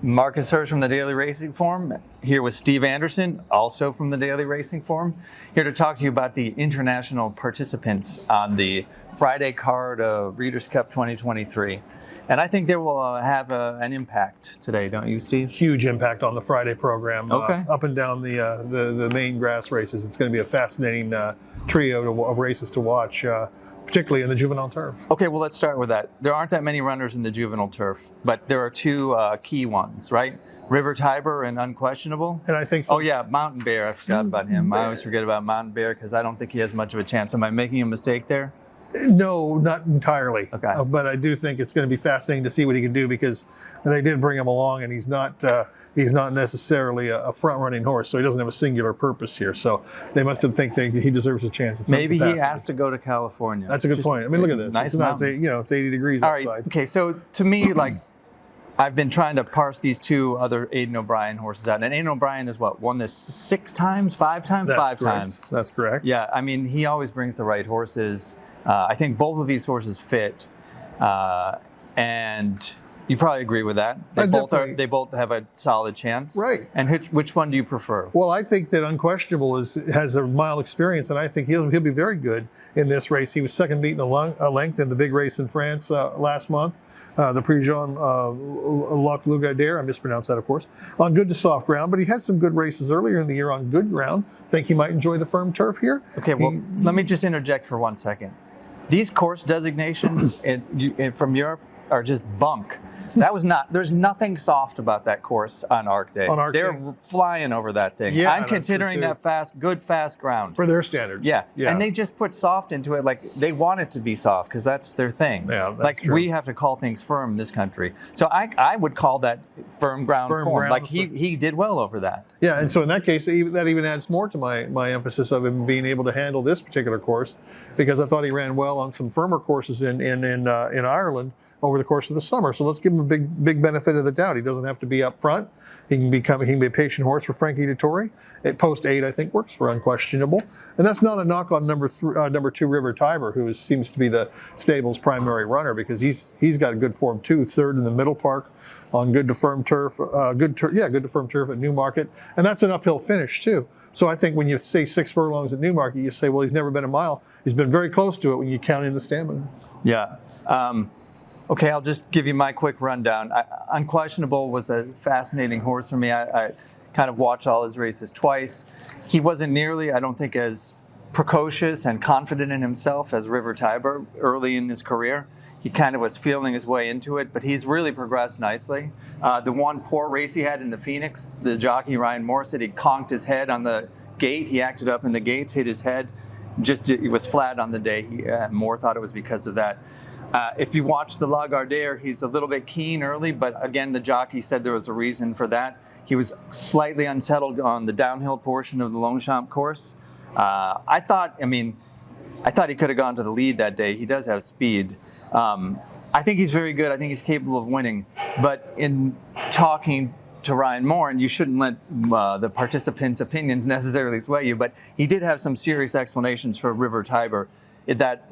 Marcus Hersh from the Daily Racing Form, here with Steve Andersen, also from the Daily Racing Form, here to talk to you about the international participants on the Friday card of Breeders' Cup 2023. And I think they will have an impact today, don't you, Steve? Huge impact on the Friday program. Okay. Up and down the main grass races. It's going to be a fascinating trio of races to watch, particularly in the Juvenile Turf. Okay, well, let's start with that. There aren't that many runners in the Juvenile Turf, but there are two key ones, right? River Tiber and Unquestionable. And I think so. Oh, yeah, Mountain Bear. I forgot about him. I always forget about Mountain Bear because I don't think he has much of a chance. Am I making a mistake there? No, not entirely. Okay. But I do think it's going to be fascinating to see what he can do because they did bring him along, and he's not necessarily a front-running horse, so he doesn't have a singular purpose here. So they must have think he deserves a chance. At some Maybe capacity. he has to go to California. That's a good point. I mean, look at this. Nice It's 80 degrees All outside. right. Okay, so to me, like, I've been trying to parse these two other Aidan O'Brien horses out. And Aidan O'Brien is what, won this 6 times, 5 times? That's Five correct. times. That's correct. Yeah, I mean, he always brings the right horses. I think both of these horses fit. And you probably agree with that. They both have a solid chance. Right. And which one do you prefer? Well, I think that Unquestionable has a mile experience, and I think he'll be very good in this race. He was second beaten a length in the big race in France last month. The Prix-Jean Lac Lugardère, I mispronounced that, of course, on good to soft ground, but he had some good races earlier in the year on good ground. Think he might enjoy the firm turf here. Okay, well, let me just interject for 1 second. These course designations from Europe are just bunk. There's nothing soft about that course on Arc Day. They're flying over that thing. Yeah, I'm considering that good fast ground. For their standards. Yeah. And they just put soft into it, like they want it to be soft because that's their thing. Yeah, that's like true. we have to call things firm in this country. So I would call that firm ground form. Like he did well over that. Yeah, and so in that case, that even adds more to my emphasis of him being able to handle this particular course, because I thought he ran well on some firmer courses in Ireland over the course of the summer. So let's give him a big benefit of the doubt. He doesn't have to be up front. He can be a patient horse for Frankie Dettori. At post 8, I think works for Unquestionable. And that's not a knock on number 2 River Tiber, who seems to be the stable's primary runner, because he's got good form too. Third in the Middle Park on good to firm turf, good to firm turf at Newmarket, and that's an uphill finish too. So I think when you say 6 furlongs at Newmarket, you say, well, he's never been a mile. He's been very close to it when you count in the stamina. Yeah. Okay, I'll just give you my quick rundown. Unquestionable was a fascinating horse for me. I kind of watched all his races twice. He wasn't nearly, I don't think, as precocious and confident in himself as River Tiber early in his career. He kind of was feeling his way into it, but he's really progressed nicely. The one poor race he had in the Phoenix, the jockey Ryan Moore said he conked his head on the gate. He acted up in the gates, hit his head. He was flat on the day. Moore thought it was because of that. If you watch the Lagardère, he's a little bit keen early, but again, the jockey said there was a reason for that. He was slightly unsettled on the downhill portion of the Longchamp course. I thought he could have gone to the lead that day. He does have speed. I think he's very good. I think he's capable of winning. But in talking to Ryan Moore, and you shouldn't let the participants' opinions necessarily sway you, but he did have some serious explanations for River Tiber that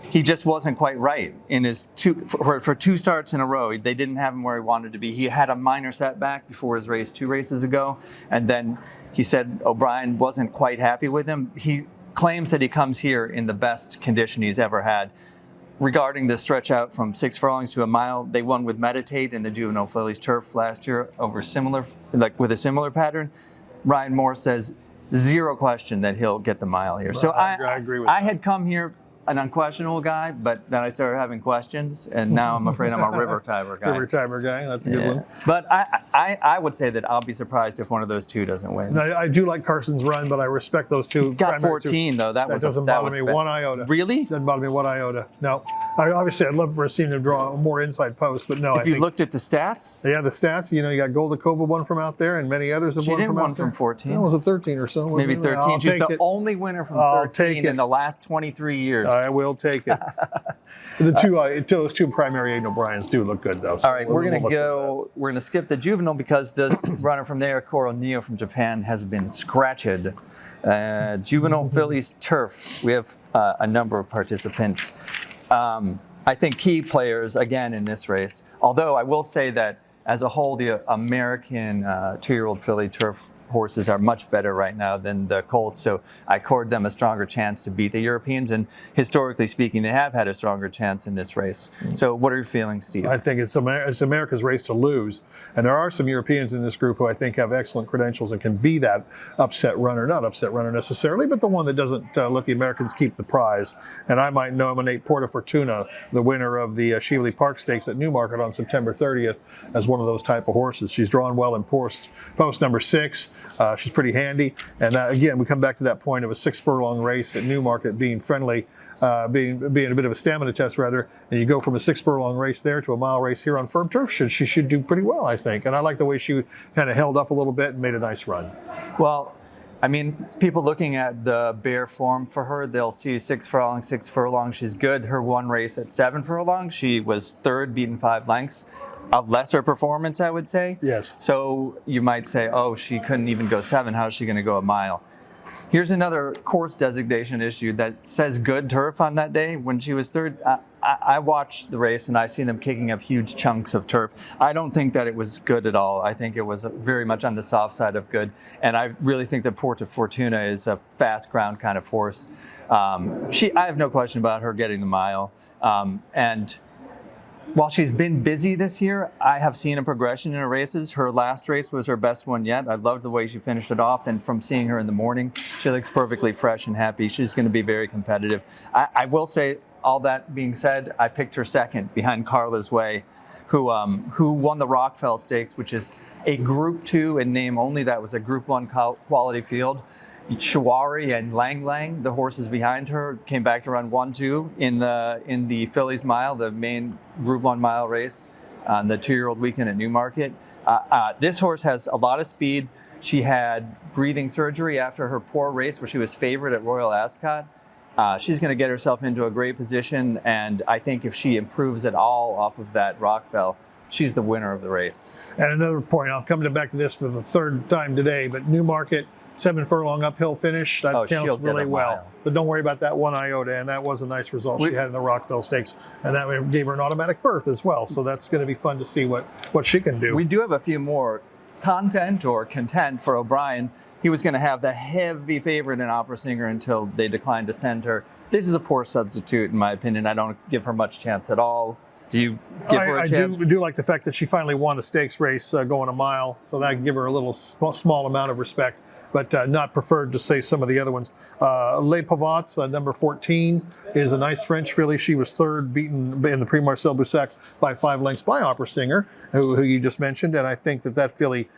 he just wasn't quite right in his for 2 starts in a row. They didn't have him where he wanted to be. He had a minor setback before his race 2 races ago, and then he said O'Brien wasn't quite happy with him. He claims that he comes here in the best condition he's ever had. Regarding the stretch out from 6 furlongs to a mile, they won with Meditate in the Juvenile Fillies Turf last year with a similar pattern. Ryan Moore says 0 question that he'll get the mile here. So I agree with I that. had come here an Unquestionable guy, but then I started having questions, and now I'm afraid I'm a River Tiber guy. River Tiber guy, that's a good one. But I would say that I'll be surprised if one of those 2 doesn't win. I do like Carson's run, but I respect those 2. He got 14 though. That doesn't bother me one iota. Really? Doesn't bother me one iota. No. Obviously, I'd love for a team to draw more inside post, but no. If you looked at the stats? Yeah, the stats, you got Goldakova won from out there, and many others have won from out there. She didn't win from 14. That was a 13 or so. Maybe 13. She's the only winner from 13 in the last 23 years. I will take it. Those 2 primary Aidan O'Briens do look good, though. So all right, we're going to skip the Juvenile because this runner from there, Koro Neo from Japan, has been scratched. Juvenile Fillies Turf. We have a number of participants. I think key players, again, in this race. Although I will say that as a whole, the American 2-year-old filly turf horses are much better right now than the colts, so I accord them a stronger chance to beat the Europeans, and historically speaking, they have had a stronger chance in this race. So what are your feelings, Steve? I think it's America's race to lose, and there are some Europeans in this group who I think have excellent credentials and can be that upset runner, not upset runner necessarily, but the one that doesn't let the Americans keep the prize. And I might nominate Porta Fortuna, the winner of the Cheveley Park Stakes at Newmarket on September 30th, as one of those type of horses. She's drawn well in post number 6. She's pretty handy, and again, we come back to that point of a 6 furlong race at Newmarket being friendly, being a bit of a stamina test rather, and you go from a 6 furlong race there to a mile race here on firm turf. She should do pretty well, I think, and I like the way she kind of held up a little bit and made a nice run. Well, I mean, people looking at the bare form for her, they'll see 6 furlong. She's good. Her one race at 7 furlong, she was third, beaten 5 lengths. A lesser performance, I would say. Yes. So you might say, oh, she couldn't even go 7. How is she going to go a mile? Here's another course designation issue that says good turf on that day. When she was third, I watched the race and I see them kicking up huge chunks of turf. I don't think that it was good at all. I think it was very much on the soft side of good. And I really think that Porta Fortuna is a fast ground kind of horse. I have no question about her getting the mile. And while she's been busy this year, I have seen a progression in her races. Her last race was her best one yet. I loved the way she finished it off, and from seeing her in the morning, she looks perfectly fresh and happy. She's going to be very competitive. I will say, all that being said, I picked her second behind Carla's Way, who won the Rockfell Stakes, which is a Group 2 in name only. That was a Group 1 quality field. Shawari and Lang Lang, the horses behind her, came back to run 1-2 in the Fillies Mile, the main Group 1 mile race on the 2-year-old weekend at Newmarket. This horse has a lot of speed. She had breathing surgery after her poor race where she was favored at Royal Ascot. She's going to get herself into a great position, and I think if she improves at all off of that Rockfell, she's the winner of the race. And another point, I'll come back to this for the third time today, but Newmarket, 7 furlong uphill finish, that counts really well. But don't worry about that 1 iota, and that was a nice result she had in the Rockfell Stakes, and that gave her an automatic berth as well. So that's going to be fun to see what she can do. We do have a few more content for O'Brien. He was going to have the heavy favorite in Opera Singer until they declined to send her. This is a poor substitute, in my opinion. I don't give her much chance at all. Do you give her a chance? I do like the fact that she finally won a stakes race going a mile, so that can give her a little small amount of respect, but not preferred to say some of the other ones. Les Pavots, number 14, is a nice French filly. She was third, beaten in the Prix Marcel Boussac by 5 lengths by Opera Singer, who you just mentioned, and I think that filly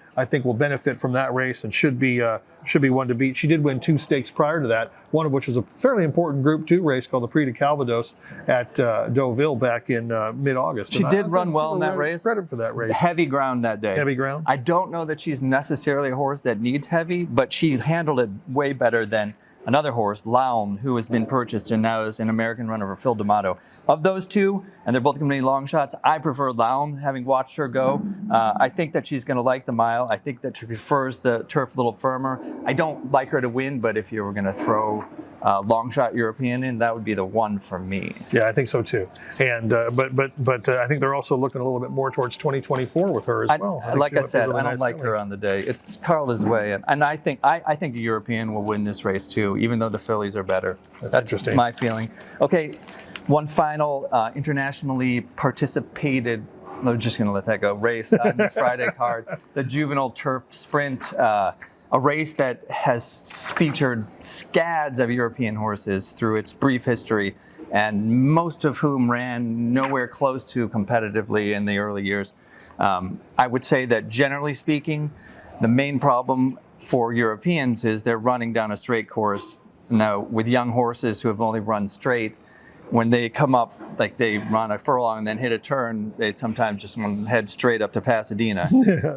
will benefit from that race and should be one to beat. She did win 2 stakes prior to that, one of which was a fairly important Group 2 race called the Prix de Calvados at Deauville back in mid-August. She did run well in that race. Credit for that race. Heavy ground that day. Heavy ground. I don't know that she's necessarily a horse that needs heavy, but she handled it way better than another horse, Laum, who has been purchased and now is an American runner for Phil D'Amato. Of those two, and they're both going to be long shots, I prefer Laum, having watched her go. I think that she's going to like the mile. I think that she prefers the turf a little firmer. I don't like her to win, but if you were going to throw long shot European in, that would be the one for me. Yeah, I think so too. And but I think they're also looking a little bit more towards 2024 with her as well. Like I said, I don't like her on the day. It's Carla's Way, and I think a European will win this race too, even though the Fillies are better. That's interesting. My feeling. Okay, one final internationally participated, I'm just going to let that go, race on this Friday card, the Juvenile Turf Sprint, a race that has featured scads of European horses through its brief history, and most of whom ran nowhere close to competitively in the early years. I would say that generally speaking, the main problem for Europeans is they're running down a straight course. Now, with young horses who have only run straight, when they come up, like they run a furlong and then hit a turn, they sometimes just want to head straight up to Pasadena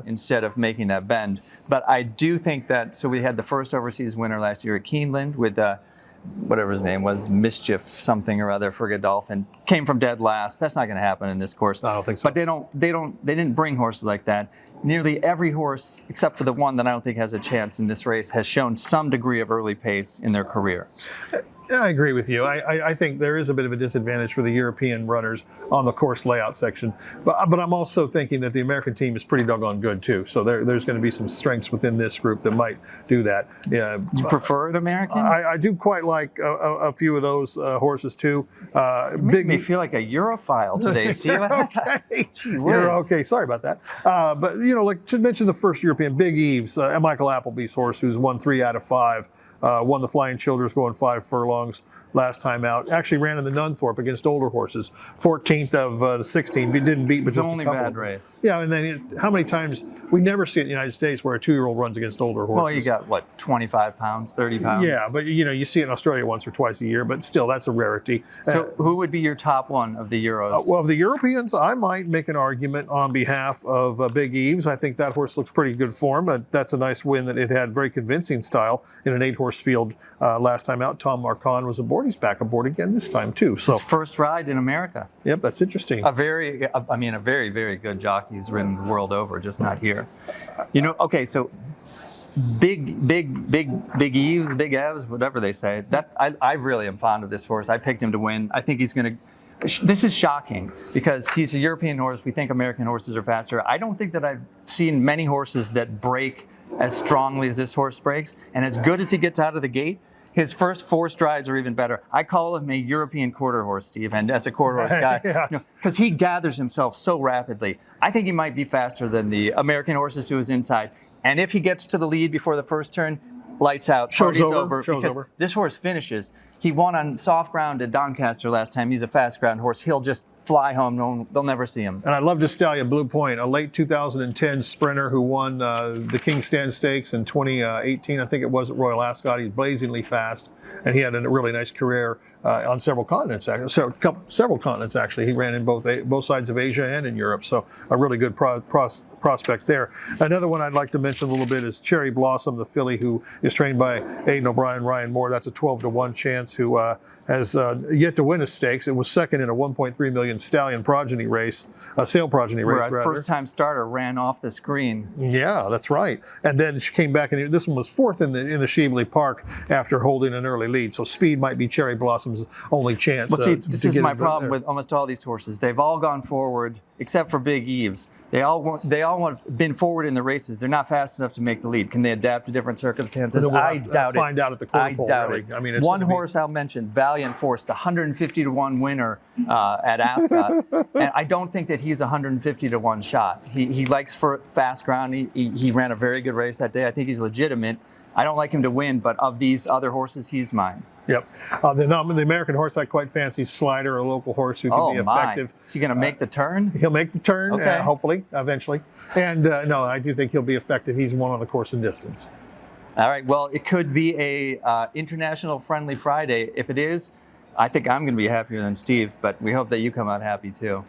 instead of making that bend. But I do think that, so we had the first overseas winner last year at Keeneland with whatever his name was, Mischief something or other for Godolphin, came from dead last. That's not going to happen in this course. I don't think so. But they didn't bring horses like that. Nearly every horse, except for the one that I don't think has a chance in this race, has shown some degree of early pace in their career. Yeah, I agree with you. I think there is a bit of a disadvantage for the European runners on the course layout section, but I'm also thinking that the American team is pretty doggone good too. So there's going to be some strengths within this group that might do that. Yeah, You prefer an American? I do quite like a few of those horses too. You make me feel like a Europhile today, Steve. Okay. Gee You're whiz. okay. Sorry about that. But like to mention the first European, Big Eves, Michael Appleby's horse, who's won 3 out of 5, won the Flying Childers going 5 furlongs last time out. Actually ran in the Nunthorpe against older horses, 14th of 16. Didn't beat, but It's just only a couple. bad race. Yeah, and then how many times we never see it in the United States where a 2-year-old runs against older horses. Well, you got what, 25 pounds, 30 pounds? Yeah, but you see it in Australia once or twice a year, but still, that's a rarity. So who would be your top one of the Euros? Well, of the Europeans, I might make an argument on behalf of Big Eves. I think that horse looks pretty good form. That's a nice win that it had very convincing style in an 8-horse field last time out. Tom Marcon was aboard. He's back aboard again this time too. So His first ride in America. Yep, that's interesting. A very, very good jockey who's ridden the world over, just not here. Okay, so big Eves, big Evs, whatever they say. That I really am fond of this horse. I picked him to win. I think he's going to. This is shocking because he's a European horse. We think American horses are faster. I don't think that I've seen many horses that break as strongly as this horse breaks, and as good as he gets out of the gate. His first 4 strides are even better. I call him a European quarter horse, Steve, and as a quarter horse guy, Yes. because he gathers himself so rapidly. I think he might be faster than the American horses to his inside. And if he gets to the lead before the first turn, lights out, Show's party's over, show's because over. this horse finishes. He won on soft ground at Doncaster last time. He's a fast ground horse. He'll just fly home. They'll never see him. And I love to Stallion Blue Point, a late 2010 sprinter who won the King Stand Stakes in 2018. I think it was at Royal Ascot. He's blazingly fast, and he had a really nice career on several continents. Several continents actually. He ran in both sides of Asia and in Europe. So a really good prospect there. Another one I'd like to mention a little bit is Cherry Blossom, the filly who is trained by Aidan O'Brien, Ryan Moore. That's a 12-to-1 chance. Who has yet to win a stakes. It was second in a 1.3 million stallion progeny race, a sale progeny race. Where a first-time starter ran off the screen. Yeah, that's right. And then she came back, and this one was 4th in the Sheveley Park after holding an early lead. So speed might be Cherry Blossom's only chance. Well, see, this is my problem with almost all these horses. They've all gone forward, except for Big Eves. They all want been forward in the races. They're not fast enough to make the lead. Can they adapt to different circumstances? I doubt it. Find out at the quarter pole. I doubt really. it. I mean, it's one horse I'll mention, Valiant Force, the 150-to-1 winner at Ascot, and I don't think that he's a 150-to-1 shot. He likes for fast ground. He ran a very good race that day. I think he's legitimate. I don't like him to win, but of these other horses, he's mine. Yep. The American horse I quite fancy, Slider, a local horse who can be effective. Is he going to make the turn? He'll make the turn, Okay. hopefully, eventually. And no, I do think he'll be effective. He's one on the course and distance. All right. Well, it could be a international friendly Friday. If it is, I think I'm going to be happier than Steve, but we hope that you come out happy too.